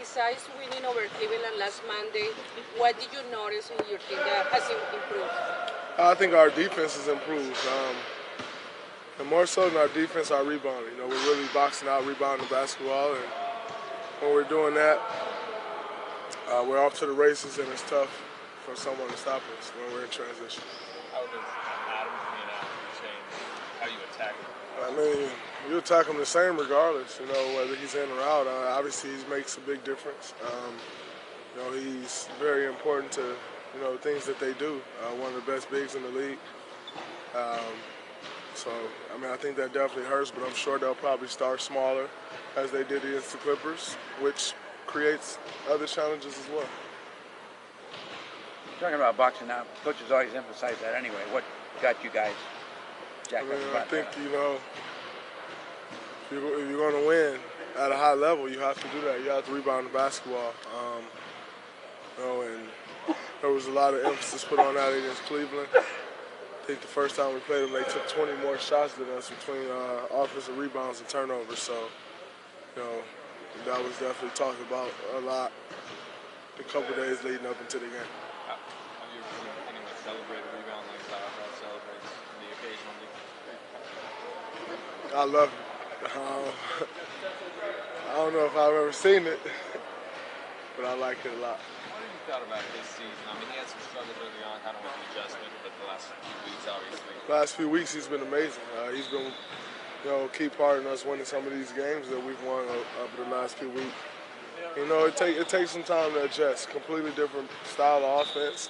besides winning over Cleveland last Monday, what did you notice in your team that has improved? I think our defense has improved. And more so than our defense, our rebounding. We're really boxing out, rebounding basketball, and when we're doing that, we're off to the races, and it's tough for someone to stop us when we're in transition. How does Adam coming out change how you attack him? I mean, you attack him the same regardless, whether he's in or out. Obviously, he makes a big difference. He's very important to, things that they do. One of the best bigs in the league. I think that definitely hurts, but I'm sure they'll probably start smaller as they did against the Clippers, which creates other challenges as well. Talking about boxing out, coaches always emphasize that anyway. What got you guys jacked up I about think, that? if you're going to win at a high level, you have to do that. You have to rebound the basketball. And there was a lot of emphasis put on that against Cleveland. I think the first time we played them, they took 20 more shots than us between offensive rebounds and turnovers. So, that was definitely talked about a lot the couple days leading up into the game. Have you ever seen anyone celebrate a rebound like Zaha celebrates the occasional? I love it. I don't know if I've ever seen it, but I like it a lot. What have you thought about his season? I mean, he had some struggles early on, kind of with the adjustment, but the last few weeks, obviously. Last few weeks, he's been amazing. He's been, key part in us winning some of these games that we've won over the last few weeks. It takes some time to adjust. Completely different style of offense.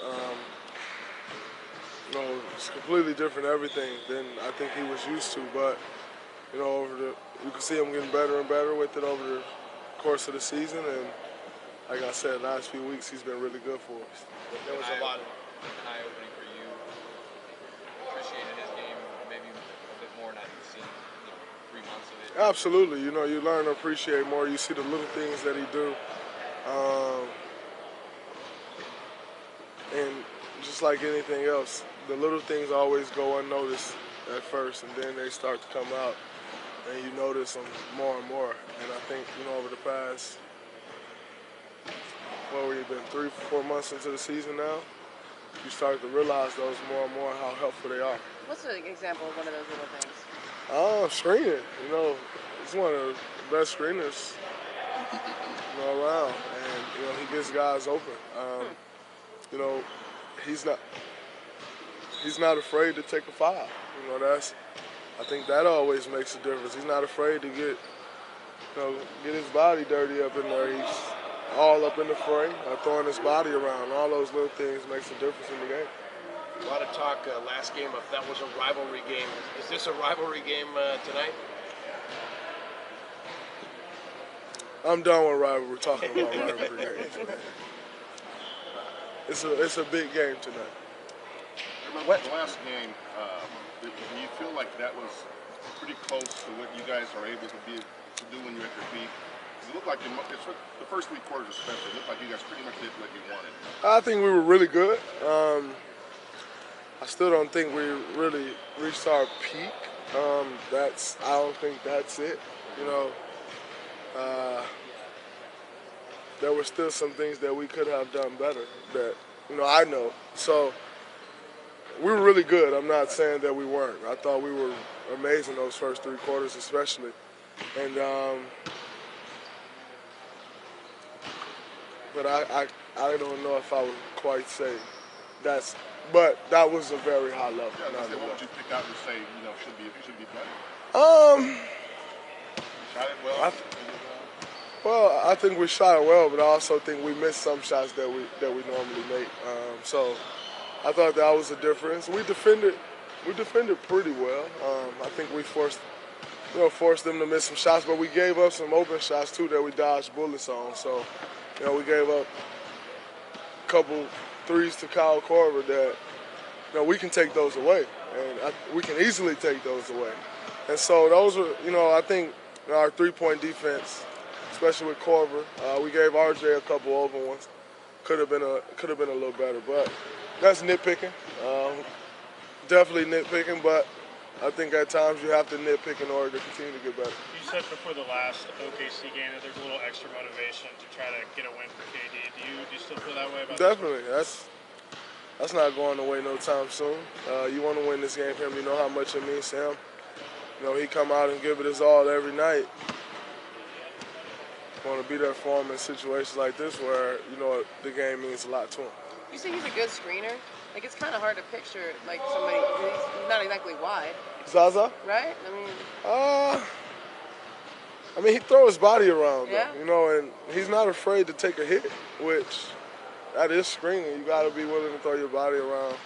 It's completely different everything than I think he was used to. But you can see him getting better and better with it over the course of the season. And like I said, last few weeks he's been really good for us. There was a lot of eye-opening for you. Appreciated his game maybe a bit more now you've seen 3 months of it. Absolutely. You learn to appreciate more. You see the little things that he do. And just like anything else, the little things always go unnoticed at first, and then they start to come out, and you notice them more and more. And I think, over the past, we've been 3 or 4 months into the season now, you start to realize those more and more how helpful they are. What's an example of one of those little things? Screening. He's one of the best screeners around, and he gets guys open. He's not afraid to take a foul. I think that always makes a difference. He's not afraid to get his body dirty up in there. He's all up in the fray, throwing his body around. All those little things makes a difference in the game. A lot of talk last game if that was a rivalry game. Is this a rivalry game tonight? I'm done with rivalry, talking about rivalry games. It's a big game tonight. Remember the last game, do you feel like that was pretty close to what you guys are able to do when you're at your peak? It looked like the first 3 quarters especially, it looked like you guys pretty much did what you wanted. I think we were really good. I still don't think we really reached our peak. I don't think that's it. There were still some things that we could have done better that, I know. So we were really good. I'm not saying that we weren't. I thought we were amazing those first 3 quarters especially. And but I don't know if I would quite say but that was a very high level. Yeah, what would you pick out and say, should be better? Shot it well. I think we shot it well, but I also think we missed some shots that we normally make. So I thought that was a difference. We defended pretty well. I think we forced them to miss some shots, but we gave up some open shots too that we dodged bullets on. So we gave up a couple threes to Kyle Korver that we can take those away, and we can easily take those away. And so those were, I think our 3-point defense, especially with Korver, we gave RJ a couple open ones. Could have been a little better, but that's nitpicking. Definitely nitpicking, but I think at times you have to nitpick in order to continue to get better. You said before the last OKC game that there's a little extra motivation to try to get a win for KD. Do you still feel that way about Definitely. That's not going away no time soon. You want to win this game for him. You know how much it means to him. You know, he come out and give it his all every night. Want to be there for him in situations like this where, you know, the game means a lot to him. You say he's a good screener. Like, it's kind of hard to picture, like, somebody, he's not exactly wide, Zaza? right? I mean, he throws his body around, Yeah. though, you know, and he's not afraid to take a hit, which that is screening. You got to be willing to throw your body around,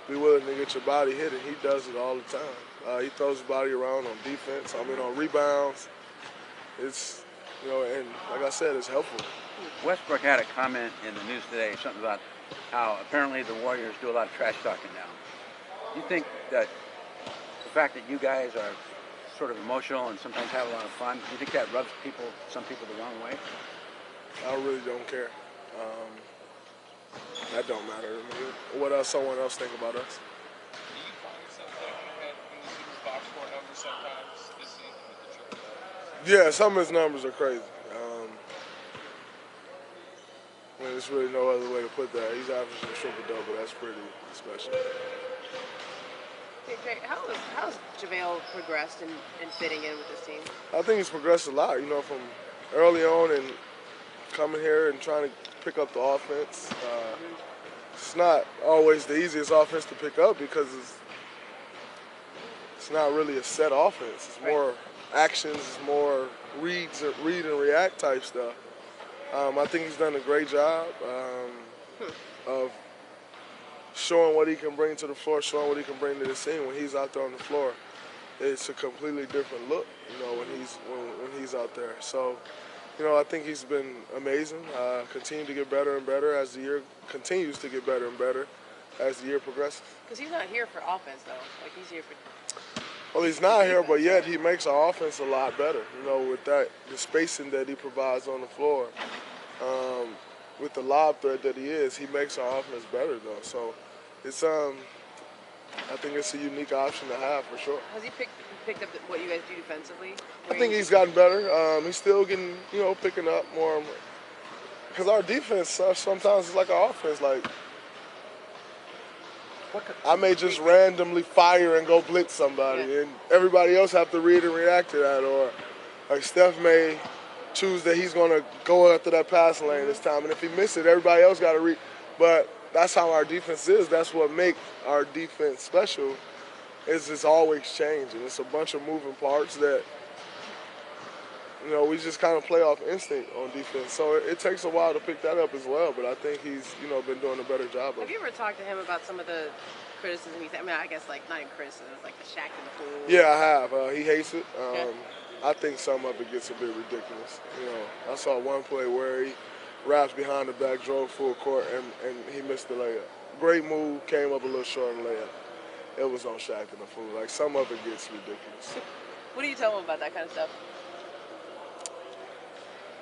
be willing to get your body hit, and he does it all the time. He throws his body around on defense, on rebounds. It's, you know, and like I said, it's helpful. Westbrook had a comment in the news today, something about how apparently the Warriors do a lot of trash talking now. Do you think that the fact that you guys are sort of emotional and sometimes have a lot of fun, do you think that rubs some people the wrong way? I really don't care. That don't matter to me. What else someone else think about us? Do you find yourself thinking that when you see these box score numbers sometimes this season with the triple doubles? Yeah, some of his numbers are crazy. I mean, there's really no other way to put that. He's averaging a triple-double. That's pretty special. Hey, Jay, how's JaVale progressed in fitting in with this team? I think he's progressed a lot, you know, from early on and coming here and trying to pick up the offense. It's not always the easiest offense to pick up because it's not really a set offense. It's more actions, it's more read and react type stuff. I think he's done a great job of showing what he can bring to the floor, showing what he can bring to the scene when he's out there on the floor. It's a completely different look, you know, when he's out there. So, you know, I think he's been amazing. Continue to get better and better as the year continues to get better and better as the year progresses. Because he's not here for offense, though. Like, he's here for... Well, he's not here, but yet he makes our offense a lot better. You know, with the spacing that he provides on the floor, with the lob threat that he makes our offense better, though. So, it's I think it's a unique option to have for sure. Has he picked up what you guys do defensively? I think he's gotten better. He's still getting, you know, picking up more. Because our defense sometimes is like our offense. Like, I may just randomly fire and go blitz somebody, and everybody else have to read and react to that. Or like Steph may choose that he's going to go after that passing lane this time, and if he misses it, everybody else got to read. But that's how our defense is. That's what makes our defense special. Is it's always changing. It's a bunch of moving parts that, you know, we just kind of play off instinct on defense. So it takes a while to pick that up as well. But I think he's, you know, been doing a better job of it. Have you ever talked to him about some of the criticism he's had? I mean, I guess, like, not even criticism, it's like the Shaq in the pool. Yeah, I have. He hates it. I think some of it gets a bit ridiculous. You know, I saw one play where he wraps behind the back, drove full court, and he missed the layup. Great move, came up a little short on the layup. It was on Shaq in the pool. Like, some of it gets ridiculous. What do you tell him about that kind of stuff?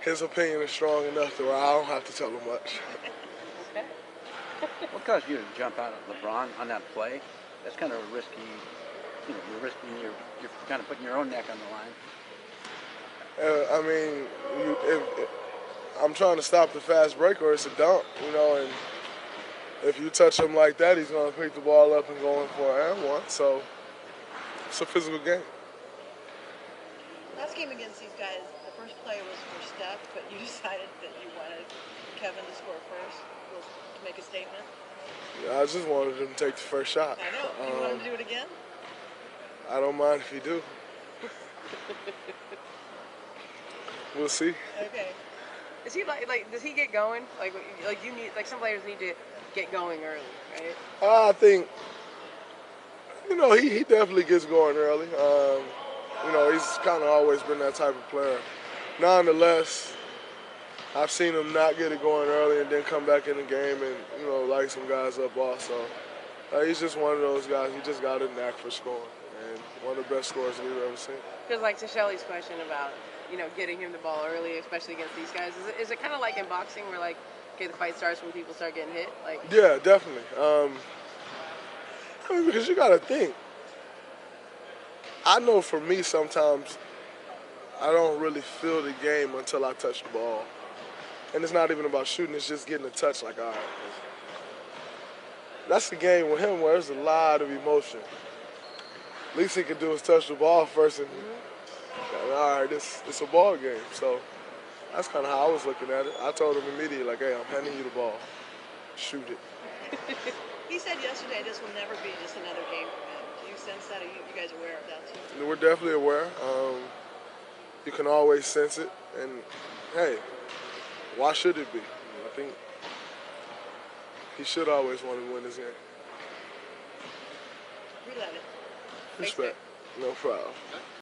His opinion is strong enough to where I don't have to tell him much. Okay. What caused you to jump out at LeBron on that play? That's kind of a risky, you know, you're kind of putting your own neck on the line. I mean, I'm trying to stop the fast break or it's a dunk, you know, and if you touch him like that, he's going to pick the ball up and go in for an and one. So it's a physical game. Last game against these guys, the first play was for Steph, but you decided that you wanted Kevin to score first to make a statement. Yeah, I just wanted him to take the first shot. I know. You want him to do it again? I don't mind if he do. We'll see. Okay. Is he like does he get going? Like you need, like, some players need to get going early, right? I think, you know, he definitely gets going early. You know, he's kind of always been that type of player. Nonetheless, I've seen him not get it going early and then come back in the game and, you know, light some guys up also. He's just one of those guys. He just got a knack for scoring, and one of the best scorers we've ever seen. Because, like, to Shelly's question about, you know, getting him the ball early, especially against these guys, is it kind of like in boxing where, like, okay, the fight starts when people start getting hit? Like, yeah, definitely. I mean, because you got to think, I know for me sometimes I don't really feel the game until I touch the ball. And it's not even about shooting, it's just getting a touch like, all right. That's the game with him where there's a lot of emotion. Least he can do is touch the ball first and, all right, it's a ball game. So that's kind of how I was looking at it. I told him immediately, like, hey, I'm handing you the ball. Shoot it. He said yesterday this will never be just another game for him. Do you sense that? Are you guys aware of that too? We're definitely aware. You can always sense it. And, hey, why should it be? I think he should always want to win this game. We love it. Respect. No problem.